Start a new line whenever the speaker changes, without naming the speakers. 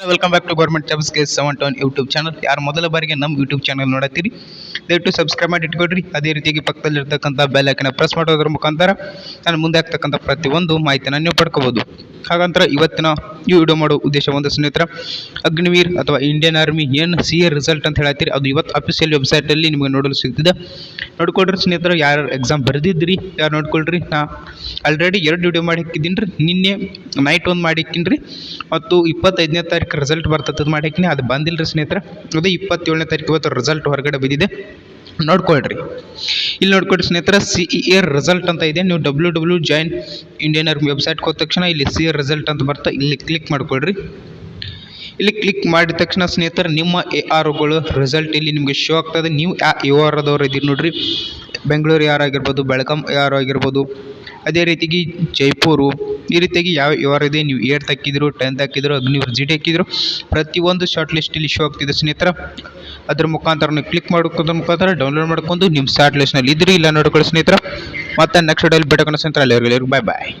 Welcome back to government jobs ಗೆ 7 YouTube channel. ಯಾರು ಮೊದಲ ಬಾರಿಗೆ ನಮ್ಮ ಯೂಟ್ಯೂಬ್ ಚಾನಲ್ ನೋಡತ್ತೀರಿ ದಯವಿಟ್ಟು ಸಬ್ಸ್ಕ್ರೈಬ್ ಮಾಡಿ ಇಟ್ಕೊಡ್ರಿ. ಅದೇ ರೀತಿಯಾಗಿ ಪಕ್ಕದಲ್ಲಿರ್ತಕ್ಕಂಥ ಬೆಲ್ ಐಕನ್ ಪ್ರೆಸ್ ಮಾಡೋದ್ರ ಮುಖಾಂತರ ನಾನು ಮುಂದೆ ಆಗ್ತಕ್ಕಂಥ ಪ್ರತಿಯೊಂದು ಮಾಹಿತಿಯನ್ನು ನೀವು ಪಡ್ಕೋಬಹುದು. ಹಾಗಂತ ಇವತ್ತಿನ ಈ ವಿಡಿಯೋ ಮಾಡೋ ಉದ್ದೇಶ ಒಂದು ಸ್ನೇಹಿತರ, ಅಗ್ನಿವೀರ್ ಅಥವಾ ಇಂಡಿಯನ್ ಆರ್ಮಿ ಏನು CA ರಿಸಲ್ಟ್ ಅಂತ ಹೇಳ್ತೀರಿ ಅದು ಇವತ್ತು ಅಫಿಷಿಯಲ್ ವೆಬ್ಸೈಟಲ್ಲಿ ನಿಮಗೆ ನೋಡಲು ಸಿಗ್ತಿದೆ. ನೋಡ್ಕೊಳ್ರಿ ಸ್ನೇಹಿತರು, ಯಾರು ಎಕ್ಸಾಮ್ ಬರೆದಿದ್ರಿ ಯಾರು ನೋಡ್ಕೊಳ್ರಿ. ನಾ ಆಲ್ರೆಡಿ 2 ವಿಡಿಯೋ ಮಾಡಿ ಹಾಕಿದ್ದೀನಿ ರೀ. ನಿನ್ನೆ ನೈಟ್ ಒಂದು ಮಾಡಿ ಹಾಕಿನ್ರಿ ಮತ್ತು 25ನೇ ತಾರೀಕು ರಿಸಲ್ಟ್ ಬರ್ತದೆ ಮಾಡಿ ಹಾಕಿನಿ. ಅದು ಬಂದಿಲ್ಲ ರೀ ಸ್ನೇಹಿತರೆ. ಅದು 27ನೇ ತಾರೀಕು ಇವತ್ತು ರಿಸಲ್ಟ್ ಹೊರಗಡೆ ಬಿದ್ದಿದೆ, ನೋಡ್ಕೊಳ್ರಿ. ಇಲ್ಲಿ ನೋಡ್ಕೊಳ್ರಿ ಸ್ನೇಹಿತರೆ, CA ರಿಸಲ್ಟ್ ಅಂತ ಇದೆ. ನೀವು www ಜಾಯಿನ್ ಇಂಡಿಯನ್ ಆರ್ಮಿ ವೆಬ್ಸೈಟ್ಗೆ ಹೋದ ತಕ್ಷಣ ಇಲ್ಲಿ CA ರಿಸಲ್ಟ್ ಅಂತ ಬರ್ತಾ ಇಲ್ಲಿ ಕ್ಲಿಕ್ ಮಾಡ್ಕೊಳ್ರಿ. ಇಲ್ಲಿ ಕ್ಲಿಕ್ ಮಾಡಿದ ತಕ್ಷಣ ಸ್ನೇಹಿತರೆ ನಿಮ್ಮ ARಗಳು ರಿಸಲ್ಟ್ ಇಲ್ಲಿ ನಿಮಗೆ ಶೋ ಆಗ್ತದೆ. ನೀವು AR ಆದವ್ರು ಇದ್ದೀರಿ ನೋಡ್ರಿ, ಬೆಂಗಳೂರು AR ಆಗಿರ್ಬೋದು, ಬೆಳಗಾಂ AR ಆಗಿರ್ಬೋದು, ಅದೇ ರೀತಿಯಾಗಿ ಜೈಪುರು, ಈ ರೀತಿಯಾಗಿ ಯಾವ AR ಇದೆ. ನೀವು 8th ಹಾಕಿದ್ರು, 10th ಹಾಕಿದ್ರು, ಅಗ್ನಿವೀರ್ GD ಹಾಕಿದ್ರು, ಪ್ರತಿಯೊಂದು ಶಾರ್ಟ್ ಲಿಸ್ಟ್ ಇಲ್ಲಿ ಶೋ ಆಗ್ತಿದೆ ಸ್ನೇಹಿತರ. ಅದ್ರ ಮುಖಾಂತರ ನೀವು ಕ್ಲಿಕ್ ಮಾಡ್ಕೋದ್ರ ಮುಖಾಂತರ ಡೌನ್ಲೋಡ್ ಮಾಡ್ಕೊಂಡು ನಿಮ್ಮ ಶಾರ್ಟ್ ಲಿಸ್ಟ್ನಲ್ಲಿ ಇದ್ರಿ ಇಲ್ಲ ನೋಡ್ಕೊಳ್ಳಿ ಸ್ನೇಹಿತರ. ಮತ್ತೆ ನೆಕ್ಸ್ಟ್ ಡೈಲಿ ಭೇಟಿ ಸ್ನೇಹಿತರ. ಅಲ್ಲಿವರೆಗೂ ಬಾಯ್ ಬಾಯ್.